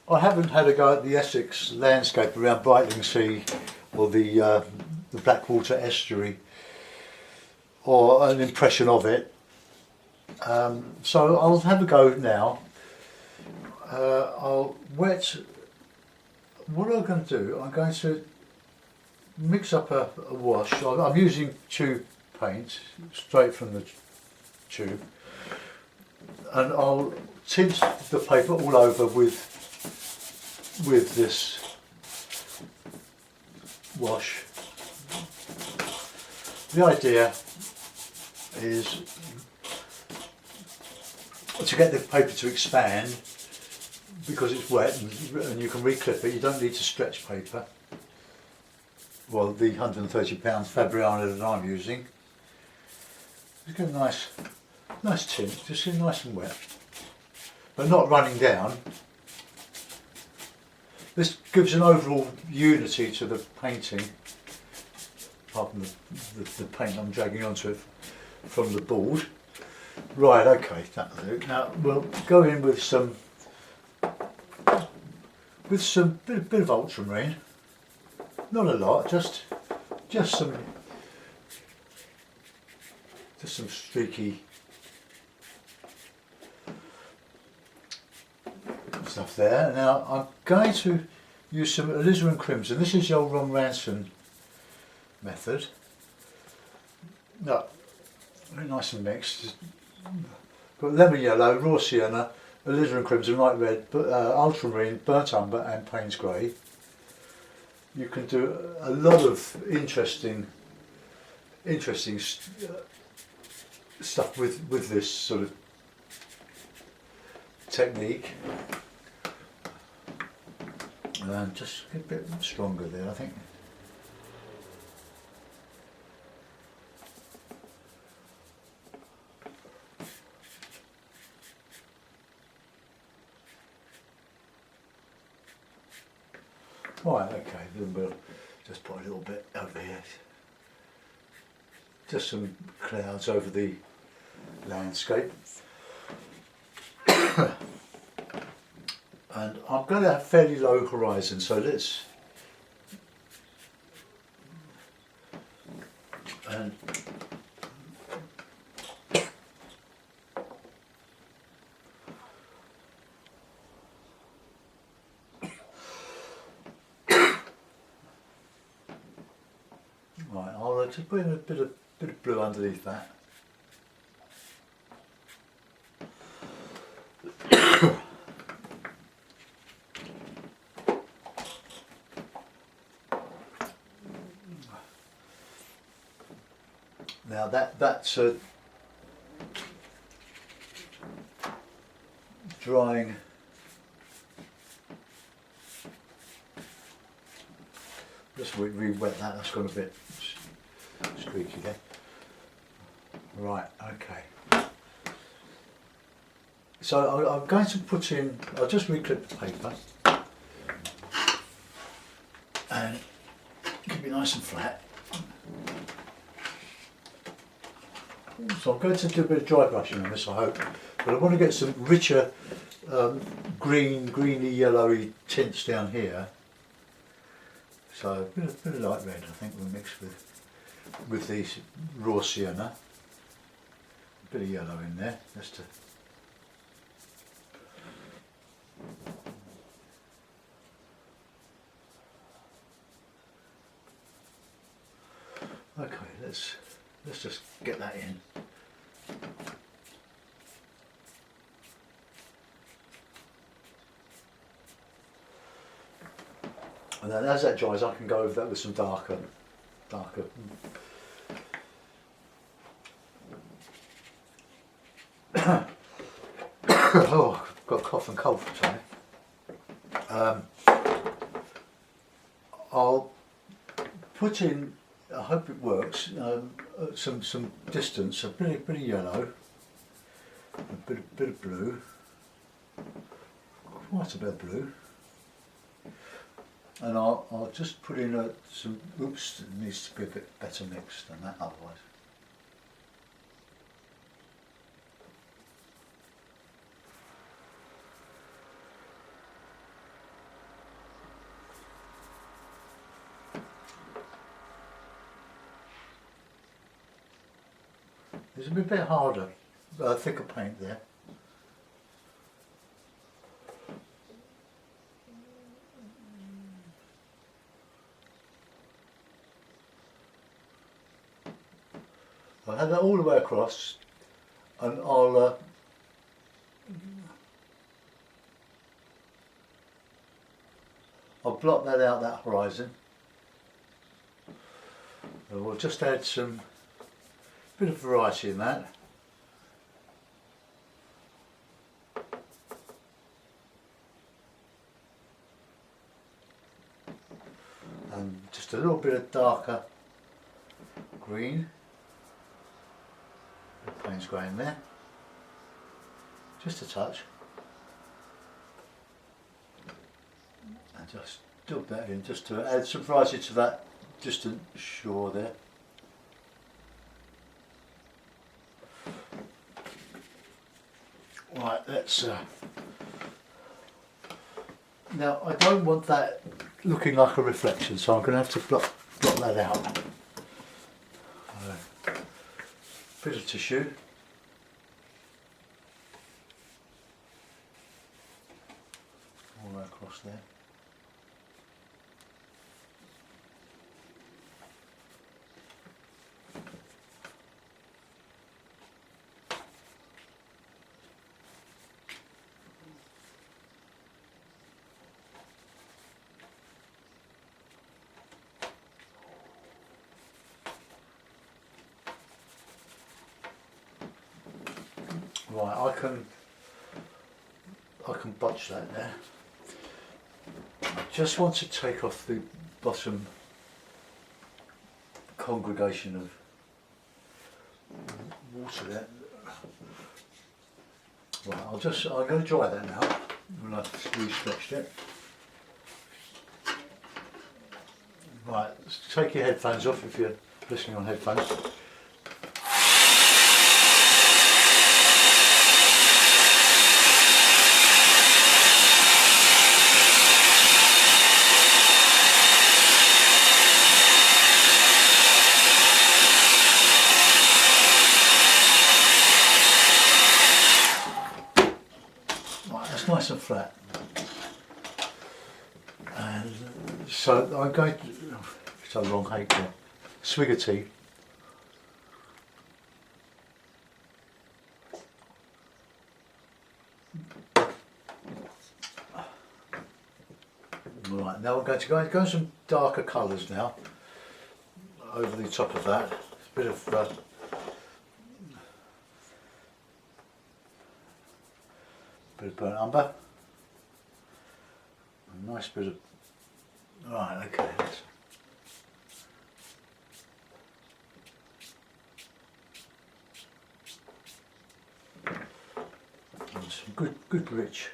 I haven't had a go at the Essex landscape around Brightlingsea or the Blackwater estuary, or an impression of it. So I'll have a go now. I'll wet. What I'm going to do, I'm going to mix up a wash. I'm using tube paint straight from the tube, and I'll tint the paper all over with this wash. The idea is to get the paper to expand because it's wet and you can reclip it. You don't need to stretch paper. Well, the £130 Fabriano that I'm using. It's got a nice tint, just nice and wet, but not running down. This gives an overall unity to the painting, apart from the paint I'm dragging onto it from the board. Right, okay, that'll do. Now we'll go in with some bit of ultramarine. Not a lot, just some streaky stuff there. Now I'm going to use some alizarin crimson. This is the old Ron Ranson method. No, very nice and mixed. Got lemon yellow, raw sienna, alizarin crimson, light red, ultramarine, burnt umber, and Payne's grey. You can do a lot of interesting stuff with this sort of technique. And just a bit stronger there, I think. Right, okay, then we'll just put a little bit over here. Just some clouds over the landscape. And I'm going to have fairly low horizon, so let's... And right, I'll just put in a bit of blue underneath that. Now that's drying. Just re-wet that. That's got a bit streaky there. Right. Okay. So I'm going to put in. I'll just reclip the paper and keep it nice and flat. So I'm going to do a bit of dry brushing on this, I hope, but I want to get some richer greeny yellowy tints down here. So a bit of light red, I think, we'll mix with these raw sienna. A bit of yellow in there, just to... Okay, let's just get that in. And then as that dries, I can go over that with some darker. Oh, I've got a cough and cold for today. I'll put in, I hope it works, some distance, a bit of yellow, a bit of blue, quite a bit of blue. And I'll just put in some, oops, it needs to be a bit better mixed than that otherwise. It's a bit harder, thicker paint there. I'll have that all the way across, and I'll blot that out, that horizon. And we'll just add some bit of variety in that. And just a little bit of darker green. The paint's grey in there. Just a touch. And just dub that in just to add some variety to that distant shore there. Right, let's now I don't want that looking like a reflection, so I'm going to have to blot that out. Bit of tissue. All the way across there. Right, I can botch that there. I just want to take off the bottom congregation of water there. Right, I'm going to dry that now when I've re-stretched it. Right, take your headphones off if you're listening on headphones. Nice and flat, and so I'm going to, so wrong, hate to swig of tea. Right, now we're going to go some darker colours now over the top of that. A bit of burnt umber, a nice bit of, right, okay, and some good rich.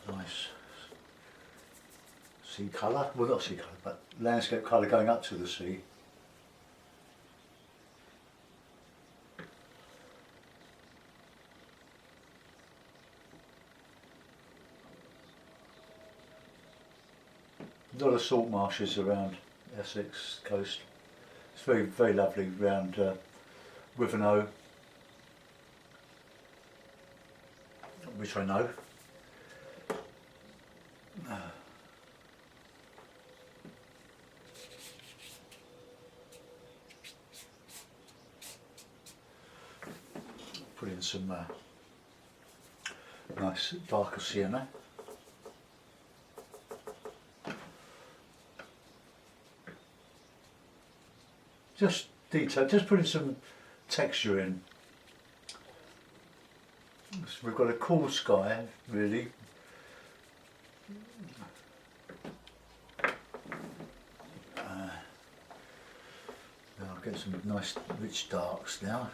Nice sea colour, well not sea colour, but landscape colour going up to the sea. A lot of salt marshes around Essex coast. It's very lovely around Rivernoe, which I know. Put in some nice darker sienna. Just detail, just putting some texture in. So we've got a cool sky, really. Now I'll get some nice rich darks now.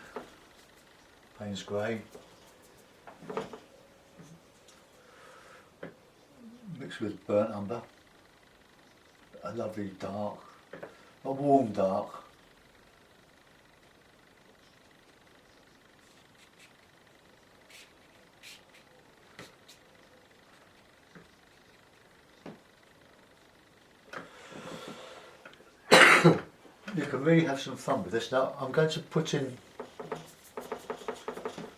Payne's grey, mixed with burnt umber, a lovely dark, a warm dark. you can really have some fun with this. Now I'm going to put in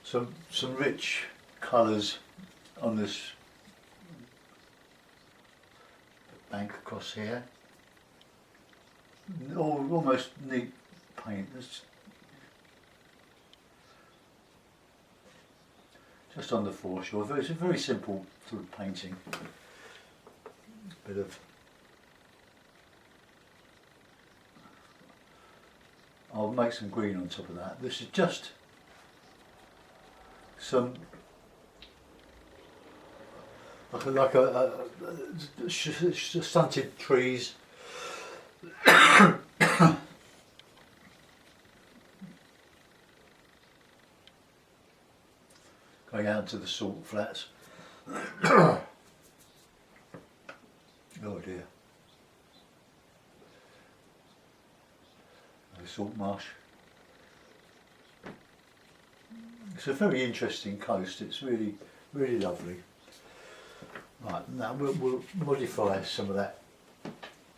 some rich colours on this bank across here. Almost neat paint. Just on the foreshore. It's a very simple sort of painting. Bit of. I'll make some green on top of that. This is just some like a stunted trees. Going out to the salt flats. Oh dear. The Saltmarsh. It's a very interesting coast. It's really lovely. Right, now we'll modify some of that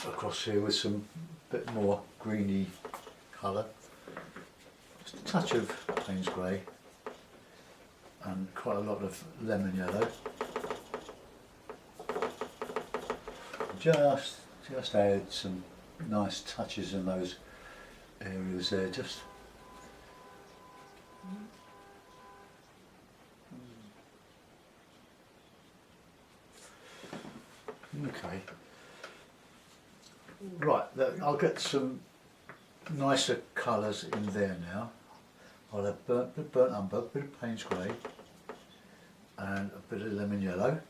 across here with some bit more greeny colour. Just a touch of Payne's grey and quite a lot of lemon yellow. Just add some nice touches in those areas there. Just okay. Right, I'll get some nicer colours in there now. I'll have burnt umber, a bit of Payne's grey and a bit of lemon yellow.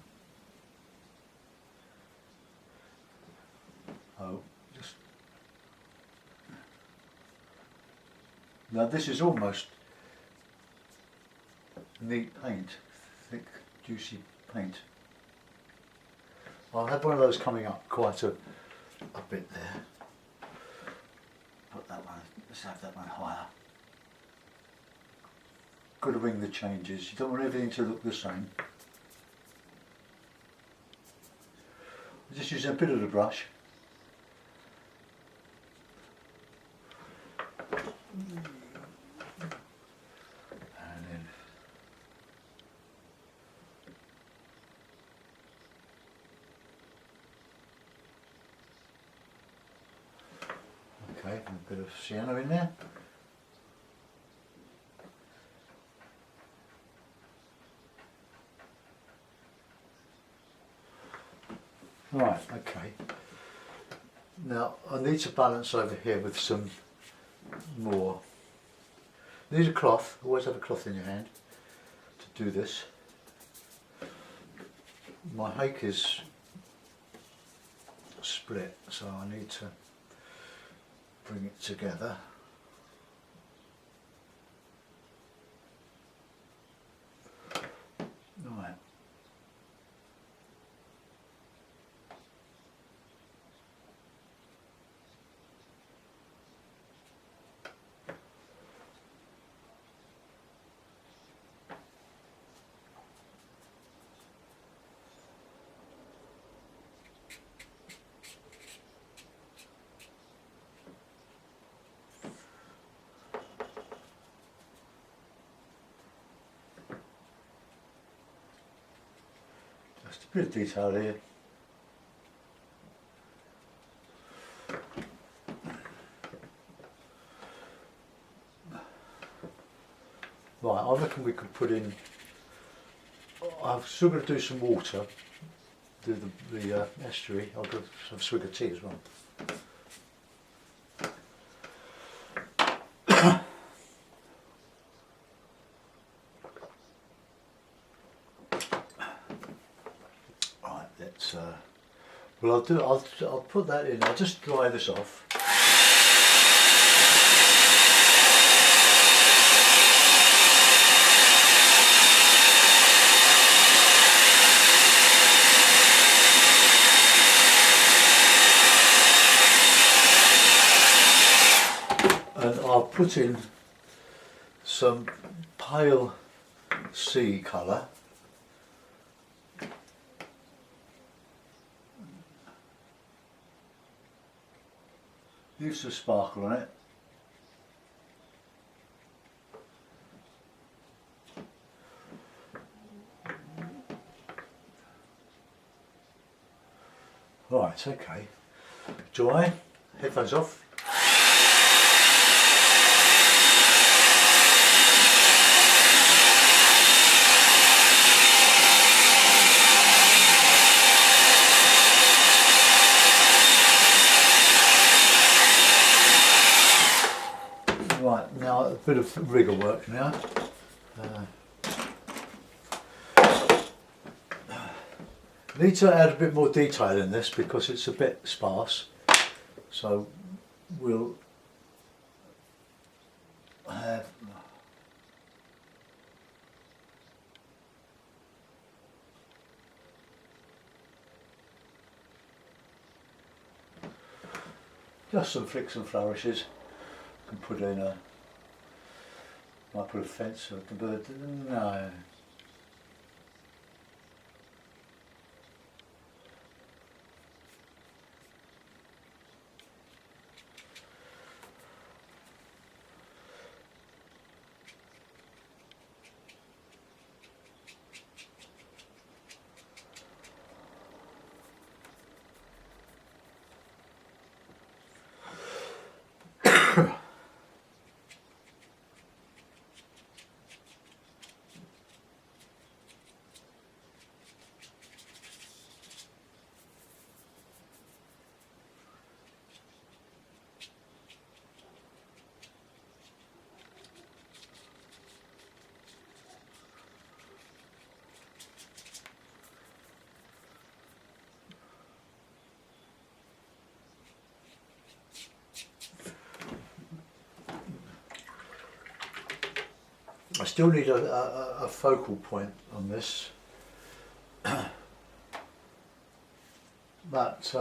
Now this is almost neat paint, thick, juicy paint. I'll have one of those coming up quite a bit there. Put that one, let's have that one higher. Got to ring the changes, you don't want everything to look the same. I'm just using a bit of the brush. And then okay, a bit of sienna in there. Right, okay. Now I need to balance over here with some more. Need a cloth, always have a cloth in your hand to do this. My hake is split, so I need to bring it together. Right. Just a bit of detail here. Right, I reckon we could put in, I've still got to do some water, do the estuary. I'll have some swig of tea as well. Well, I'll put that in. I'll just dry this off. And I'll put in some pale sea colour. Use some sparkle on it. Right, okay. Dry, headphones off. Right, now a bit of rigger work now. Need to add a bit more detail in this because it's a bit sparse, so we'll have just some flicks and flourishes. Can put in a, might put a fence or the bird. No. I still need a focal point on this, but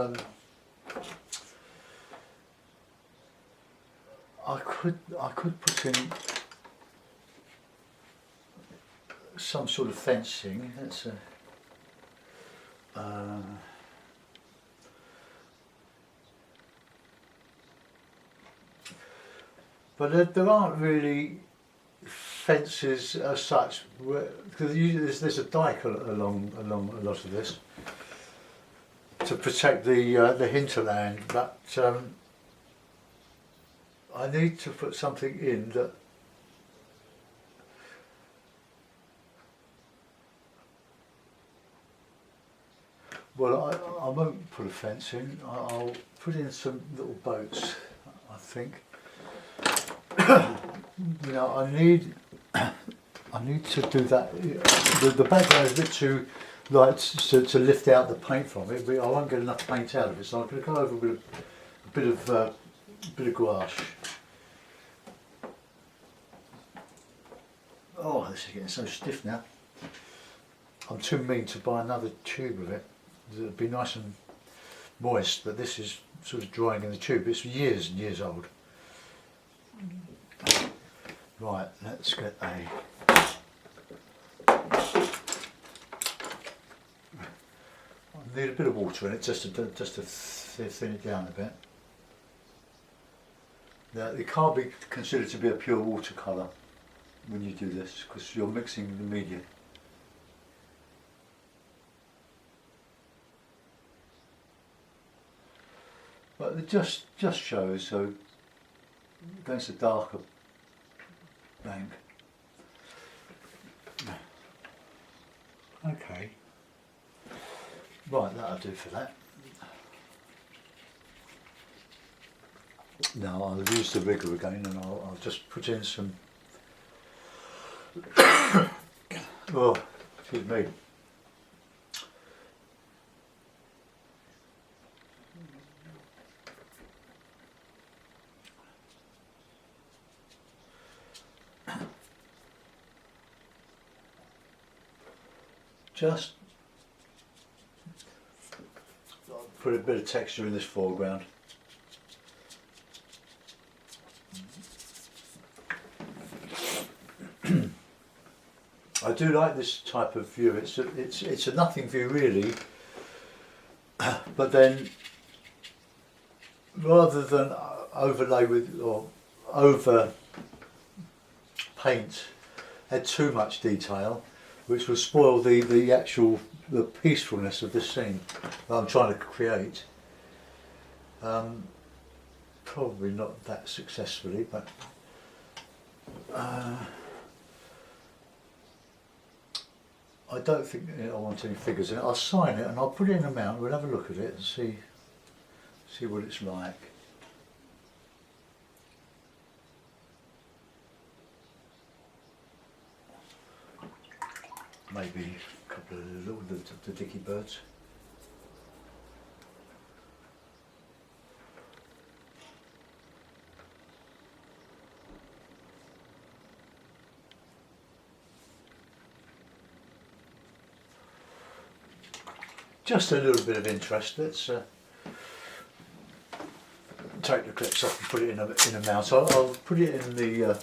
I could put in some sort of fencing. That's but there aren't really fences as such, because there's a dike along a lot of this to protect the hinterland, but I need to put something in that well, I won't put a fence in. I'll put in some little boats, I think. You know, I need to do that. The background is a bit too light to lift out the paint from it, but I won't get enough paint out of it, so I'm going to go over with a bit of gouache. Oh, this is getting so stiff now. I'm too mean to buy another tube of it. It'd be nice and moist, but this is sort of drying in the tube. It's years and years old. Right, let's get I need a bit of water in it just to thin it down a bit. Now, it can't be considered to be a pure watercolour when you do this because you're mixing the media. But it just shows, so against a darker bank. Okay. Right, that'll do for that. Now I'll use the rigger again and I'll just put in some oh, excuse me. Just put a bit of texture in this foreground. I do like this type of view. It's a nothing view really, but then rather than overlay with, or over paint had too much detail, which will spoil the actual peacefulness of this scene that I'm trying to create. Probably not that successfully, but I don't think I want any figures in it. I'll sign it and I'll put it in a mount. We'll have a look at it and see what it's like. Maybe a couple of little the dicky birds. Just a little bit of interest. Let's take the clips off and put it in a mount. I'll put it in the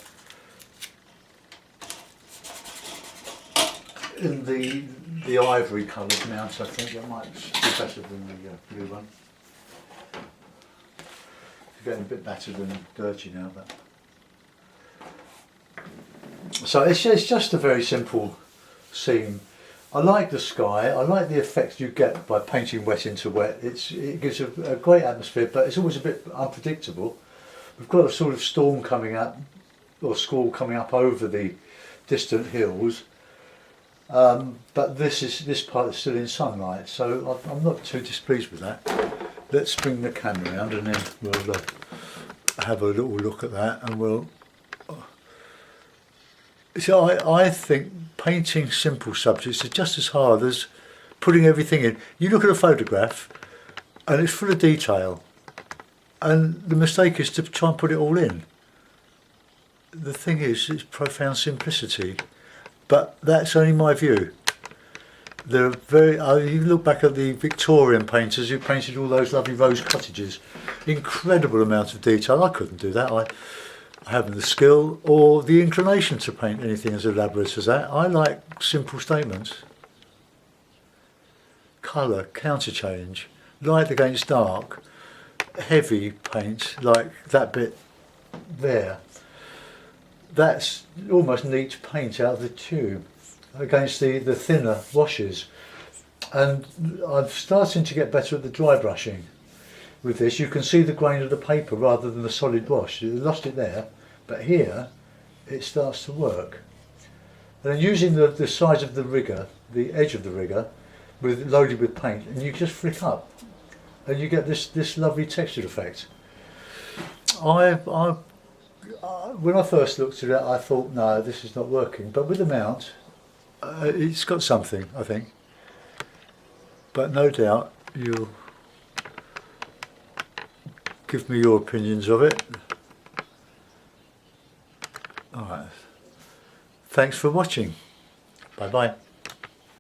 ivory coloured mount. I think that might be better than the blue one. It's getting a bit battered and dirty now, but so it's just a very simple scene. I like the sky. I like the effect you get by painting wet into wet. It gives a great atmosphere, but it's always a bit unpredictable. We've got a sort of storm coming up, or squall coming up over the distant hills. But this part is still in sunlight, so I'm not too displeased with that. Let's bring the camera around and then we'll have a little look at that, and we'll. So I think painting simple subjects is just as hard as putting everything in. You look at a photograph and it's full of detail, and the mistake is to try and put it all in. The thing is, it's profound simplicity, but that's only my view. They're you look back at the Victorian painters who painted all those lovely rose cottages, incredible amount of detail. I couldn't do that. I haven't the skill or the inclination to paint anything as elaborate as that. I like simple statements. Colour, counter change, light against dark, heavy paint like that bit there. That's almost neat paint out of the tube against the thinner washes. And I'm starting to get better at the dry brushing with this. You can see the grain of the paper rather than the solid wash. You lost it there, but here it starts to work. And then using the size of the rigger, the edge of the rigger, loaded with paint, and you just flick up and you get this lovely textured effect. When I first looked at it, I thought, no, this is not working. But with the mount, it's got something, I think. But no doubt you'll give me your opinions of it. All right. Thanks for watching. Bye bye.